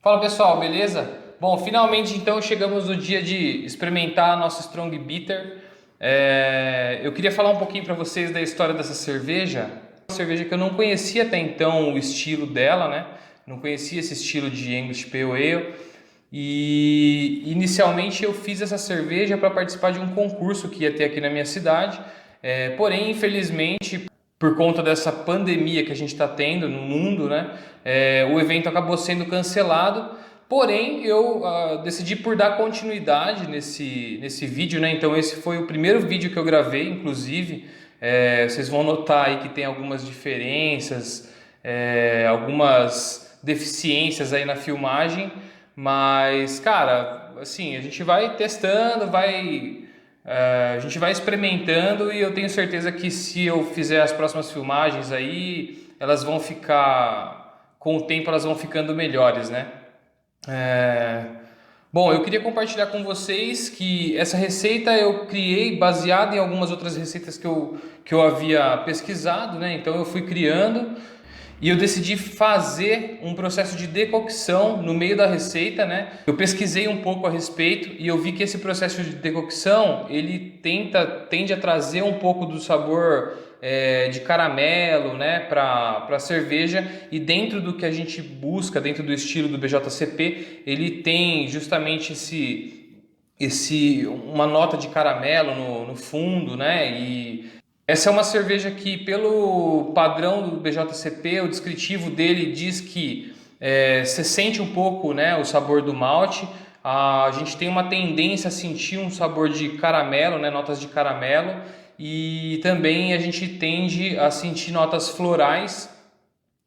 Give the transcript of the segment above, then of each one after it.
Fala pessoal, beleza? Bom, finalmente então chegamos no dia de experimentar a nossa Strong Bitter. Eu queria falar um pouquinho para vocês da história dessa cerveja. Uma cerveja que eu não conhecia até então o estilo dela, né? Não conhecia esse estilo de English Pale Ale. E inicialmente eu fiz essa cerveja para participar de um concurso que ia ter aqui na minha cidade. Porém, infelizmente, por conta dessa pandemia que a gente está tendo no mundo, né? O evento acabou sendo cancelado. Porém, eu decidi por dar continuidade nesse vídeo, né? Então, esse foi o primeiro vídeo que eu gravei, inclusive. Vocês vão notar aí que tem algumas diferenças, algumas deficiências aí na filmagem. Mas, cara, assim, a gente vai testando, a gente vai experimentando e eu tenho certeza que se eu fizer as próximas filmagens aí, elas vão ficar, com o tempo elas vão ficando melhores, né? É, Bom, eu queria compartilhar com vocês que essa receita eu criei baseada em algumas outras receitas que eu havia pesquisado, né? Então eu fui criando e eu decidi fazer um processo de decocção no meio da receita, né? Eu pesquisei um pouco a respeito e eu vi que esse processo de decocção ele tende a trazer um pouco do sabor de caramelo, né, para a cerveja, e dentro do que a gente busca, dentro do estilo do BJCP, ele tem justamente uma nota de caramelo no fundo, né? E essa é uma cerveja que, pelo padrão do BJCP, o descritivo dele diz que você sente um pouco, né, o sabor do malte. A gente tem uma tendência a sentir um sabor de caramelo, né, notas de caramelo, e também a gente tende a sentir notas florais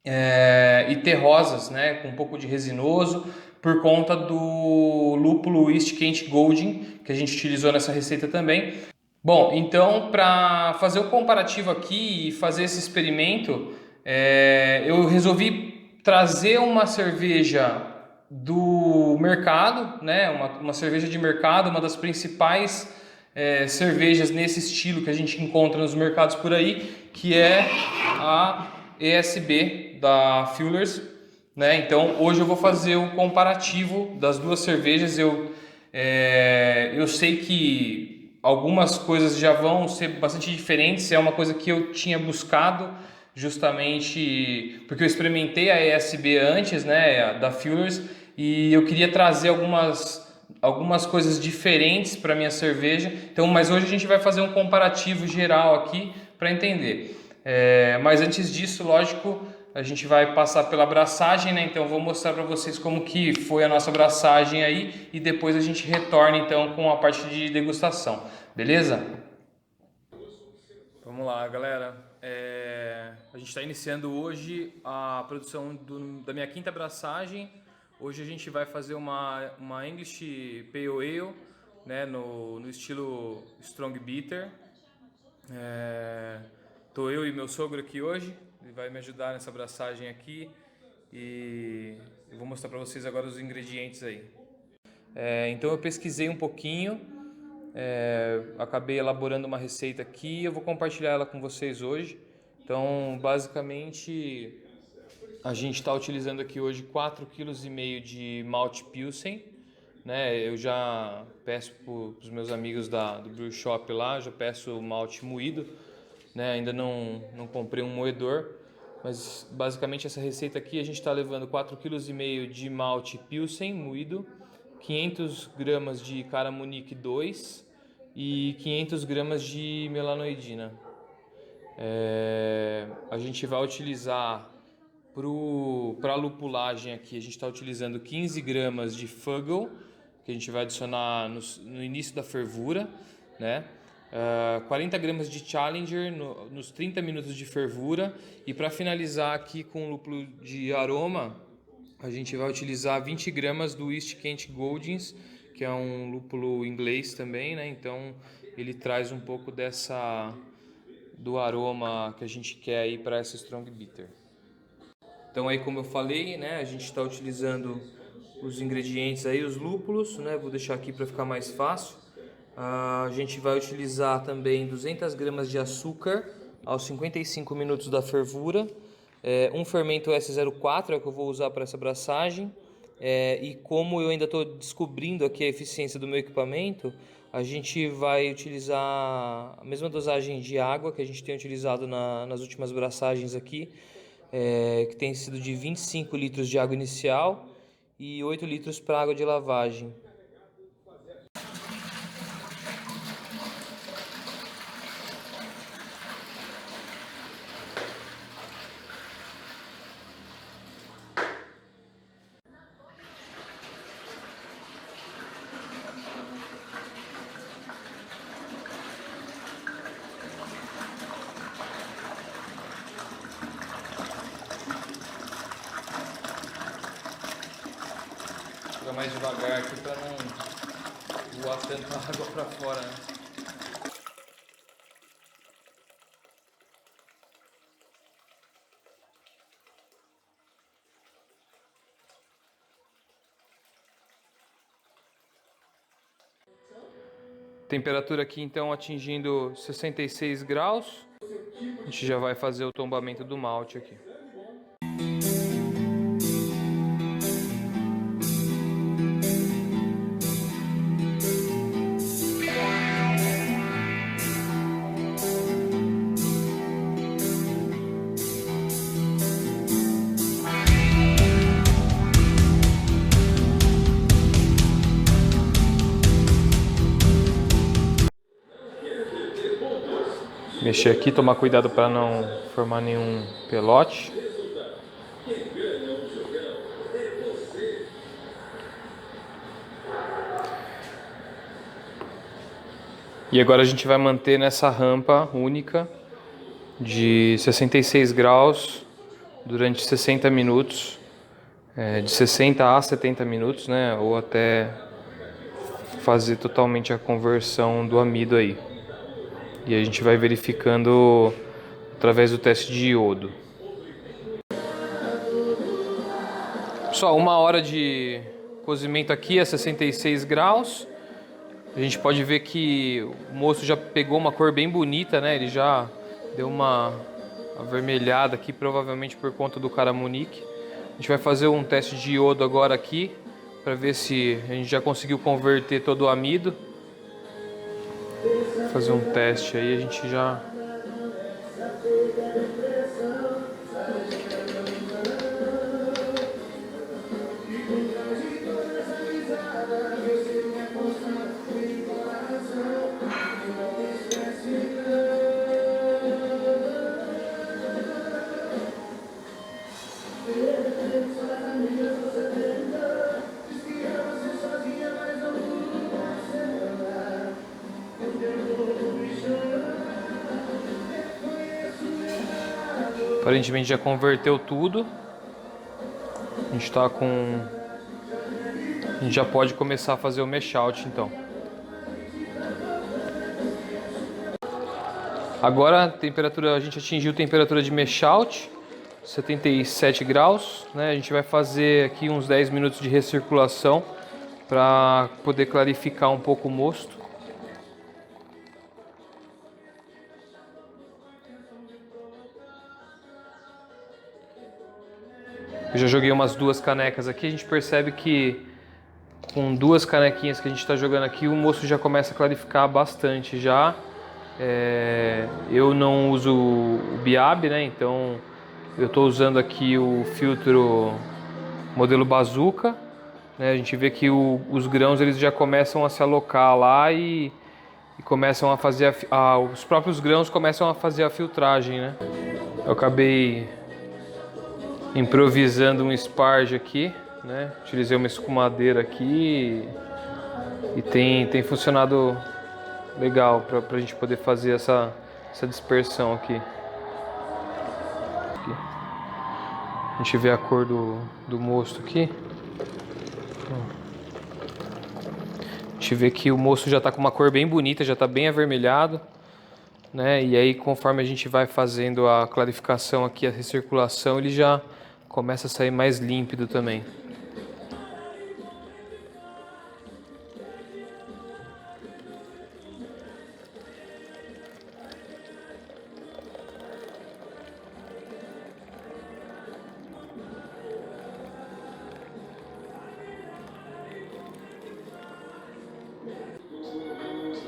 e terrosas, né, com um pouco de resinoso, por conta do lúpulo East Kent Golding, que a gente utilizou nessa receita também. Bom, então para fazer o comparativo aqui e fazer esse experimento, eu resolvi trazer uma cerveja do mercado, né? Uma cerveja de mercado, uma das principais cervejas nesse estilo que a gente encontra nos mercados por aí, que é a ESB da Fullers, né? Então hoje eu vou fazer o comparativo das duas cervejas. Eu sei que algumas coisas já vão ser bastante diferentes, é uma coisa que eu tinha buscado justamente porque eu experimentei a ESB antes, né, da Fullers, e eu queria trazer algumas coisas diferentes para minha cerveja. Então, mas hoje a gente vai fazer um comparativo geral aqui para entender. Mas antes disso, lógico, a gente vai passar pela abraçagem, né? Então eu vou mostrar para vocês como que foi a nossa abraçagem aí e depois a gente retorna então com a parte de degustação, beleza? Vamos lá, galera. A gente está iniciando hoje a produção da minha quinta abraçagem. Hoje a gente vai fazer uma English Pale Ale, né, no estilo Strong Bitter. Tô eu e meu sogro aqui hoje, ele vai me ajudar nessa abraçagem aqui e eu vou mostrar para vocês agora os ingredientes aí. Então eu pesquisei um pouquinho, acabei elaborando uma receita aqui e eu vou compartilhar ela com vocês hoje. Então basicamente a gente está utilizando aqui hoje 4,5 kg de malte Pilsen, né? Eu já peço para os meus amigos do Brew Shop lá, já peço malte moído, né? Ainda não comprei um moedor, mas basicamente essa receita aqui a gente está levando 4,5 kg de malte Pilsen moído, 500 gramas de Cara Munique 2 e 500 gramas de melanoidina. A gente vai utilizar para a lupulagem aqui, a gente está utilizando 15 gramas de Fuggle, que a gente vai adicionar no início da fervura, né? 40 gramas de Challenger nos 30 minutos de fervura. E para finalizar aqui com o lúpulo de aroma, a gente vai utilizar 20 gramas do East Kent Goldings, que é um lúpulo inglês também, né? Então ele traz um pouco do aroma que a gente quer aí para essa Strong Bitter. Então aí, como eu falei, né, a gente está utilizando os ingredientes aí, os lúpulos, né? Vou deixar aqui para ficar mais fácil. A gente vai utilizar também 200 gramas de açúcar aos 55 minutos da fervura. Um fermento S04 é o que eu vou usar para essa abraçagem. E como eu ainda estou descobrindo aqui a eficiência do meu equipamento, a gente vai utilizar a mesma dosagem de água que a gente tem utilizado nas últimas braçagens aqui, que tem sido de 25 litros de água inicial e 8 litros para água de lavagem. Jogar mais devagar aqui para não voar tanta água para fora, né? Temperatura aqui então atingindo 66 graus. A gente já vai fazer o tombamento do malte aqui. Mexer aqui, tomar cuidado para não formar nenhum pelote. E agora a gente vai manter nessa rampa única de 66 graus durante 60 minutos, de 60 a 70 minutos, né? Ou até fazer totalmente a conversão do amido aí. E a gente vai verificando através do teste de iodo. Só 1 hora de cozimento aqui a 66 graus. A gente pode ver que o moço já pegou uma cor bem bonita, né? Ele já deu uma avermelhada aqui, provavelmente por conta do caramunique. A gente vai fazer um teste de iodo agora aqui, para ver se a gente já conseguiu converter todo o amido. Vou fazer um teste aí, a gente já... Aparentemente já converteu tudo. A gente tá com... A gente já pode começar a fazer o mash out então. Agora a temperatura, a gente atingiu a temperatura de mash out, 77 graus, né? A gente vai fazer aqui uns 10 minutos de recirculação para poder clarificar um pouco o mosto. Eu já joguei umas 2 canecas aqui, a gente percebe que com 2 canequinhas que a gente está jogando aqui, o mosto já começa a clarificar bastante já. Eu não uso o Biab, né? Então eu estou usando aqui o filtro modelo Bazooka, né? A gente vê que os grãos eles já começam a se alocar lá e começam a fazer os próprios grãos começam a fazer a filtragem, né? Eu acabei improvisando um sparge aqui, né? Utilizei uma escumadeira aqui e tem funcionado legal para a gente poder fazer essa dispersão aqui. A gente vê a cor do mosto aqui. A gente vê que o mosto já está com uma cor bem bonita, já está bem avermelhado, né? E aí conforme a gente vai fazendo a clarificação aqui, a recirculação, ele já começa a sair mais límpido também.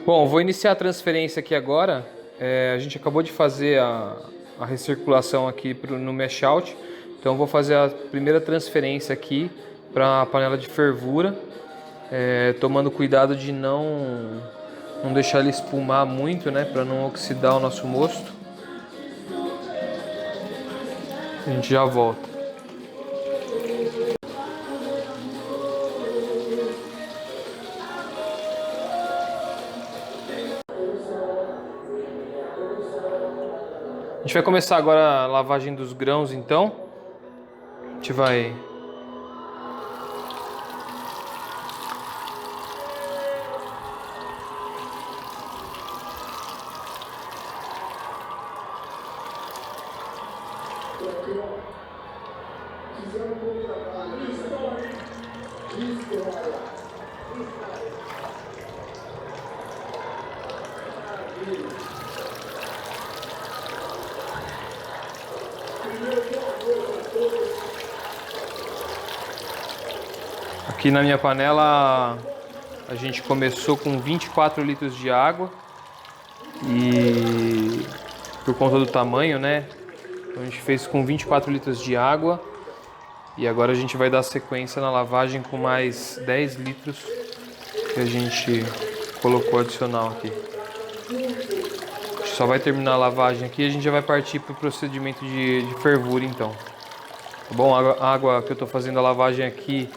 Bom, vou iniciar a transferência aqui agora. A gente acabou de fazer a recirculação aqui no mesh out. Então vou fazer a primeira transferência aqui para a panela de fervura, tomando cuidado de não deixar ele espumar muito, né, para não oxidar o nosso mosto. A gente já volta. A gente vai começar agora a lavagem dos grãos, então. A gente vai... Aqui na minha panela a gente começou com 24 litros de água e por conta do tamanho, né? Então a gente fez com 24 litros de água e agora a gente vai dar sequência na lavagem com mais 10 litros que a gente colocou adicional aqui. A gente só vai terminar a lavagem aqui e a gente já vai partir para o procedimento de fervura então. Tá bom? A água que eu estou fazendo a lavagem aqui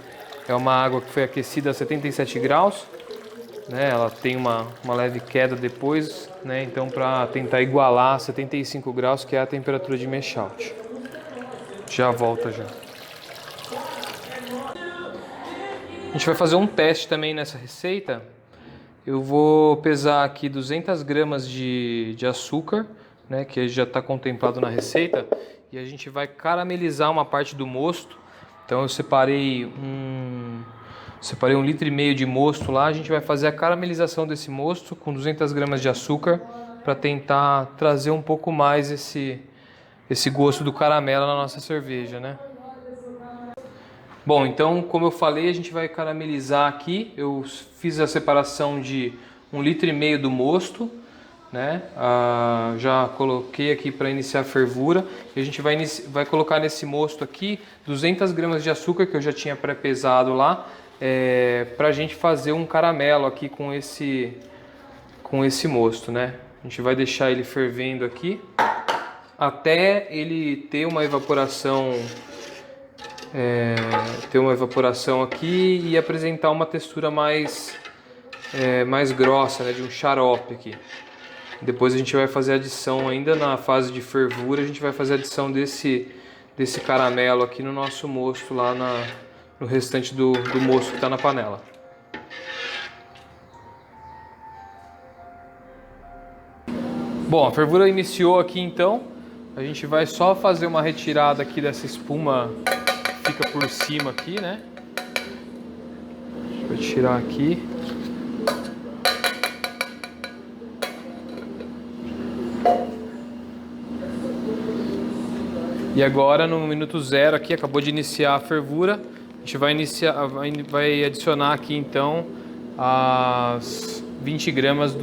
é uma água que foi aquecida a 77 graus, né? Ela tem uma leve queda depois, né? Então para tentar igualar a 75 graus, que é a temperatura de mesh out. Já volta já. A gente vai fazer um teste também nessa receita. Eu vou pesar aqui 200 gramas de açúcar, né? Que já está contemplado na receita. E a gente vai caramelizar uma parte do mosto. Então eu separei 1,5 litro de mosto lá. A gente vai fazer a caramelização desse mosto com 200 gramas de açúcar para tentar trazer um pouco mais esse gosto do caramelo na nossa cerveja, né? Bom, então como eu falei, a gente vai caramelizar aqui. Eu fiz a separação de 1,5 litro do mosto, né? Já coloquei aqui para iniciar a fervura e a gente vai colocar nesse mosto aqui 200 gramas de açúcar que eu já tinha pré-pesado lá, para a gente fazer um caramelo aqui com esse mosto, né? A gente vai deixar ele fervendo aqui até ele ter uma evaporação aqui e apresentar uma textura mais grossa, né? De um xarope aqui. Depois a gente vai fazer a adição ainda na fase de fervura, a gente vai fazer a adição desse caramelo aqui no nosso mosto lá no restante do mosto que está na panela. Bom, a fervura iniciou aqui então, a gente vai só fazer uma retirada aqui dessa espuma que fica por cima aqui, né? A gente vai tirar aqui. E agora no minuto 0 aqui, acabou de iniciar a fervura, a gente vai adicionar aqui então as 15 gramas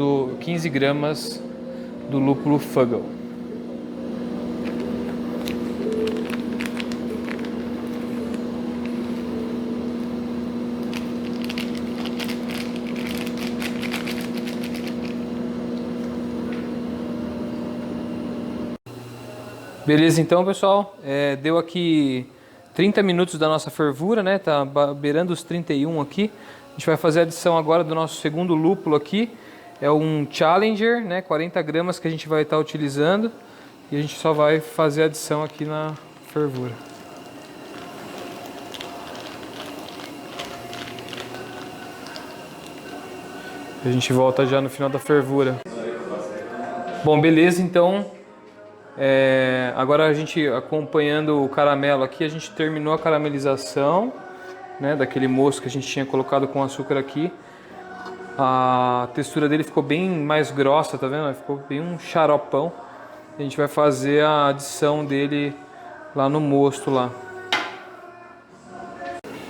do lúpulo Fuggle. Beleza, então, pessoal, deu aqui 30 minutos da nossa fervura, né? Tá beirando os 31 aqui. A gente vai fazer a adição agora do nosso segundo lúpulo aqui. É um Challenger, né? 40 gramas que a gente vai estar utilizando. E a gente só vai fazer a adição aqui na fervura. A gente volta já no final da fervura. Bom, beleza, então... agora a gente acompanhando o caramelo aqui, a gente terminou a caramelização, né, daquele moço que a gente tinha colocado com açúcar aqui. A textura dele ficou bem mais grossa, tá vendo? Ficou bem um xaropão. A gente vai fazer a adição dele lá no mosto lá.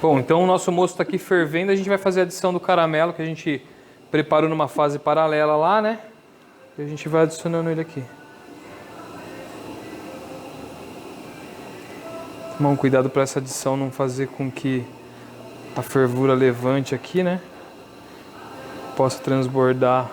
Bom, então o nosso mosto está aqui fervendo, a gente vai fazer a adição do caramelo que a gente preparou numa fase paralela lá, né? E a gente vai adicionando ele aqui. Tomar um cuidado para essa adição não fazer com que a fervura levante aqui, né? Possa transbordar.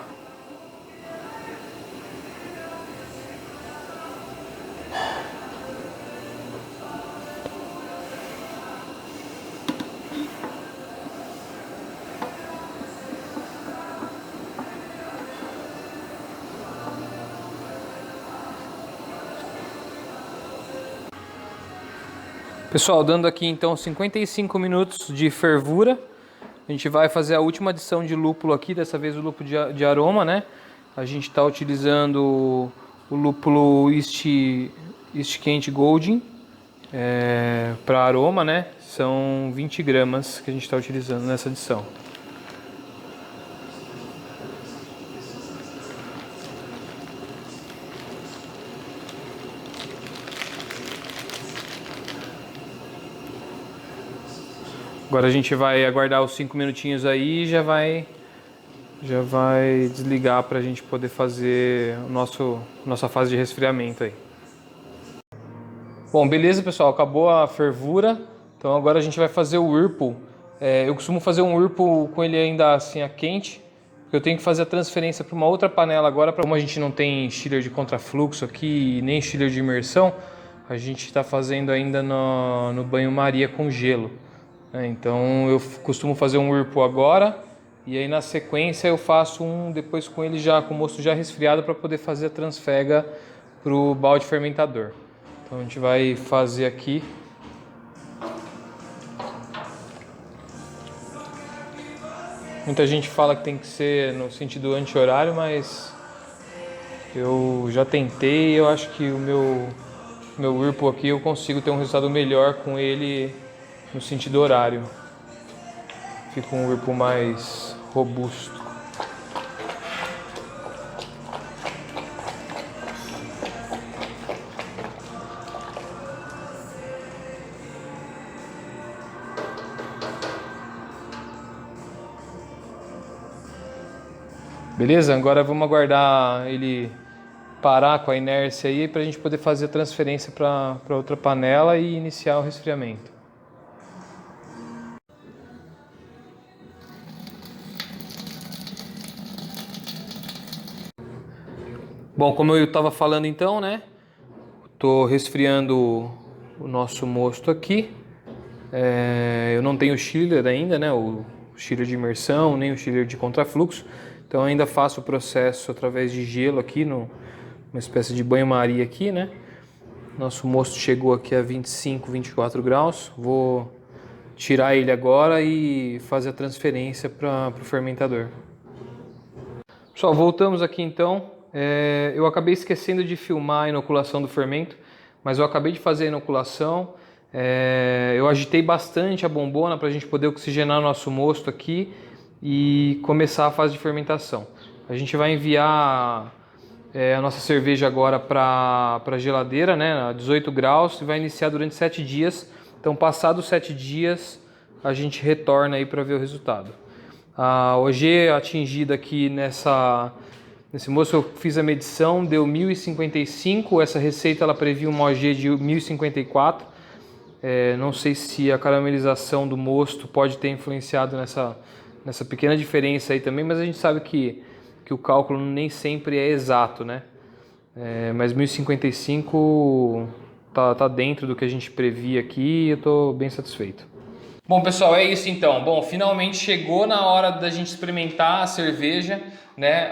Pessoal, dando aqui então 55 minutos de fervura, a gente vai fazer a última adição de lúpulo aqui, dessa vez o lúpulo de aroma, né? A gente está utilizando o lúpulo East Kent Golding para aroma, né? São 20 gramas que a gente está utilizando nessa adição. Agora a gente vai aguardar os 5 minutinhos aí e já vai desligar para a gente poder fazer nossa fase de resfriamento aí. Bom, beleza pessoal, acabou a fervura, então agora a gente vai fazer o Whirlpool. Eu costumo fazer um Whirlpool com ele ainda assim a quente, porque eu tenho que fazer a transferência para uma outra panela agora. Como a gente não tem chiller de contrafluxo aqui, nem chiller de imersão, a gente está fazendo ainda no banho-maria com gelo. Então eu costumo fazer um Whirlpool agora e aí na sequência eu faço um depois com ele já com o mosto já resfriado para poder fazer a transfega para o balde fermentador. Então a gente vai fazer aqui. Muita gente fala que tem que ser no sentido anti-horário, mas eu já tentei e eu acho que o meu Whirlpool aqui eu consigo ter um resultado melhor com ele no sentido horário. Fica um Whirlpool mais robusto. Beleza? Agora vamos aguardar ele parar com a inércia aí para a gente poder fazer a transferência para outra panela e iniciar o resfriamento. Bom, como eu estava falando então, né? Estou resfriando o nosso mosto aqui. Eu não tenho chiller ainda, né? O chiller de imersão, nem o chiller de contrafluxo. Então ainda faço o processo através de gelo aqui, uma espécie de banho-maria aqui, né? Nosso mosto chegou aqui a 25, 24 graus. Vou tirar ele agora e fazer a transferência para o fermentador. Pessoal, voltamos aqui então. Eu acabei esquecendo de filmar a inoculação do fermento, mas eu acabei de fazer a inoculação. Eu agitei bastante a bombona para a gente poder oxigenar o nosso mosto aqui e começar a fase de fermentação. A gente vai enviar a nossa cerveja agora para a geladeira, né, a 18 graus, e vai iniciar durante 7 dias. Então, passados 7 dias, a gente retorna aí para ver o resultado. A OG atingida aqui nesse moço, eu fiz a medição, deu 1055. Essa receita ela previa uma OG de 1054. Não sei se a caramelização do mosto pode ter influenciado nessa pequena diferença aí também, mas a gente sabe que o cálculo nem sempre é exato, né? Mas 1055 tá dentro do que a gente previa aqui e eu estou bem satisfeito. Bom, pessoal, é isso então. Bom, finalmente chegou na hora da gente experimentar a cerveja, né?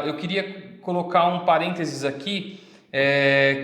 Eu queria colocar um parênteses aqui,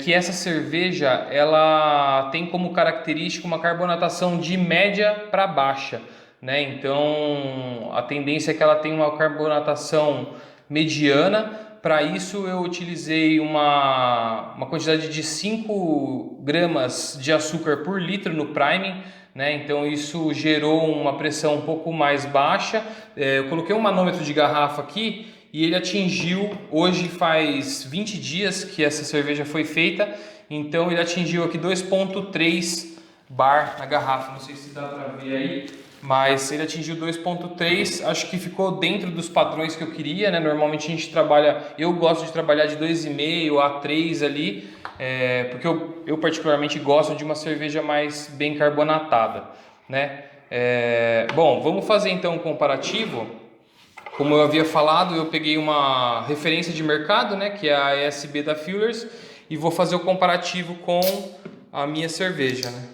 que essa cerveja ela tem como característica uma carbonatação de média para baixa, né? Então a tendência é que ela tenha uma carbonatação mediana. Para isso eu utilizei uma quantidade de 5 gramas de açúcar por litro no priming, né? Então isso gerou uma pressão um pouco mais baixa. Eu coloquei um manômetro de garrafa aqui e ele atingiu, hoje faz 20 dias que essa cerveja foi feita, então ele atingiu aqui 2,3 bar na garrafa, não sei se dá para ver aí, mas ele atingiu 2,3, acho que ficou dentro dos padrões que eu queria, né? Normalmente a gente trabalha, eu gosto de trabalhar de 2,5 a 3 ali, porque eu particularmente gosto de uma cerveja mais bem carbonatada, né? Bom, vamos fazer então um comparativo. Como eu havia falado, eu peguei uma referência de mercado, né, que é a ESB da Fuellers, e vou fazer o comparativo com a minha cerveja, né?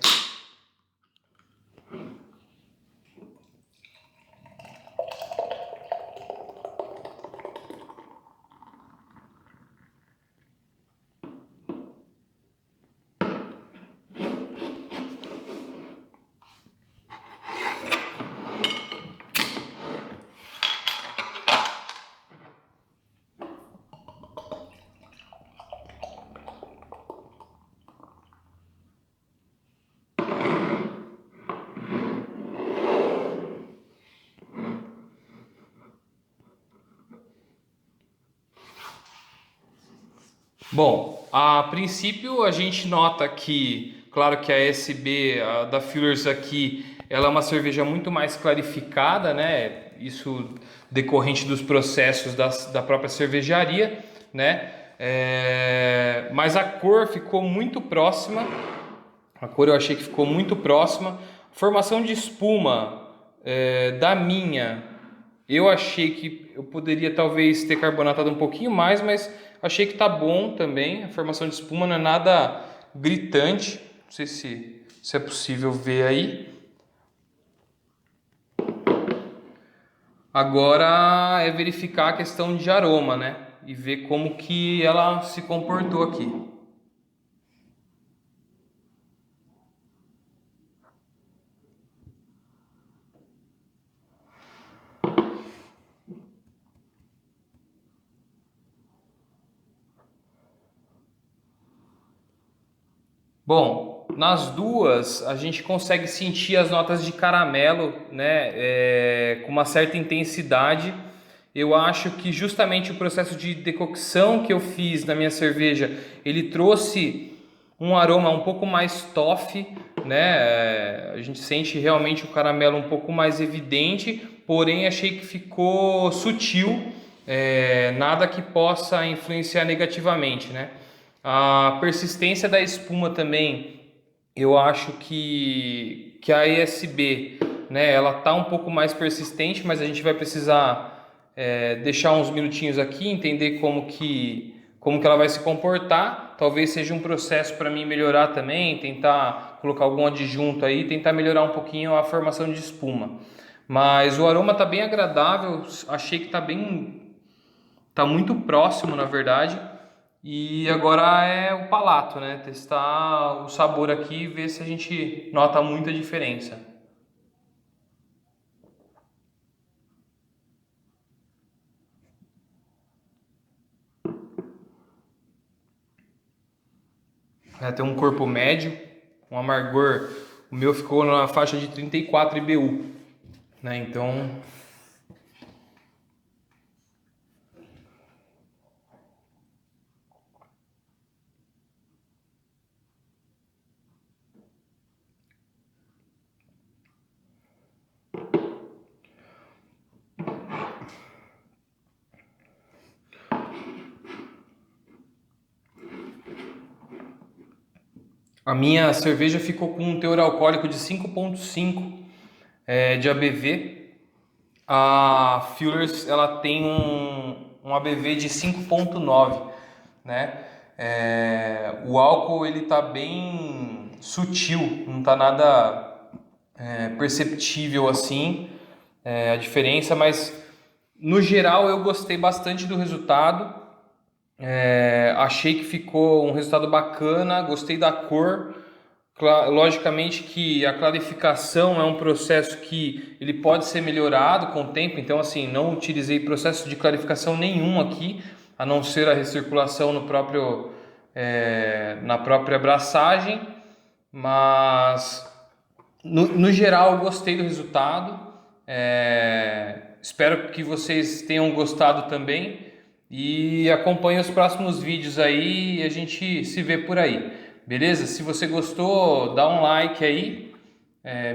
Bom, a princípio a gente nota que, claro que a SB a da Fuellers aqui, ela é uma cerveja muito mais clarificada, né? Isso decorrente dos processos da própria cervejaria, né? Mas a cor ficou muito próxima, a cor eu achei que ficou muito próxima. Formação de espuma da minha, eu achei que eu poderia talvez ter carbonatado um pouquinho mais, mas achei que tá bom também. A formação de espuma não é nada gritante. Não sei se é possível ver aí. Agora é verificar a questão de aroma, né? E ver como que ela se comportou aqui. Bom, nas duas a gente consegue sentir as notas de caramelo, né, com uma certa intensidade. Eu acho que justamente o processo de decocção que eu fiz na minha cerveja, ele trouxe um aroma um pouco mais toffee, né? A gente sente realmente o caramelo um pouco mais evidente, porém achei que ficou sutil, nada que possa influenciar negativamente, né? A persistência da espuma também, eu acho que a ESB, né, ela tá um pouco mais persistente, mas a gente vai precisar deixar uns minutinhos aqui, entender como que ela vai se comportar. Talvez seja um processo para mim melhorar também, tentar colocar algum adjunto aí, tentar melhorar um pouquinho a formação de espuma. Mas o aroma tá bem agradável, achei que tá muito próximo, na verdade. E agora é o palato, né? Testar o sabor aqui e ver se a gente nota muita diferença. Tem um corpo médio, um amargor. O meu ficou na faixa de 34 IBU, né? Então, a minha cerveja ficou com um teor alcoólico de 5,5 de ABV. A Fuellers ela tem um ABV de 5,9, né? O álcool ele tá bem sutil, não tá nada perceptível assim a diferença, mas no geral eu gostei bastante do resultado. Achei que ficou um resultado bacana, gostei da cor. Logicamente que a clarificação é um processo que ele pode ser melhorado com o tempo, então assim, não utilizei processo de clarificação nenhum aqui, a não ser a recirculação na própria abraçagem, mas no geral eu gostei do resultado. Espero que vocês tenham gostado também e acompanhe os próximos vídeos aí e a gente se vê por aí. Beleza? Se você gostou, dá um like aí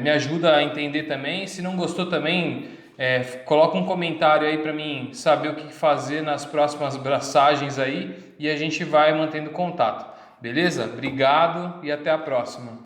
me ajuda a entender também. Se não gostou também, coloca um comentário aí para mim saber o que fazer nas próximas braçagens aí e a gente vai mantendo contato. Beleza? Obrigado e até a próxima.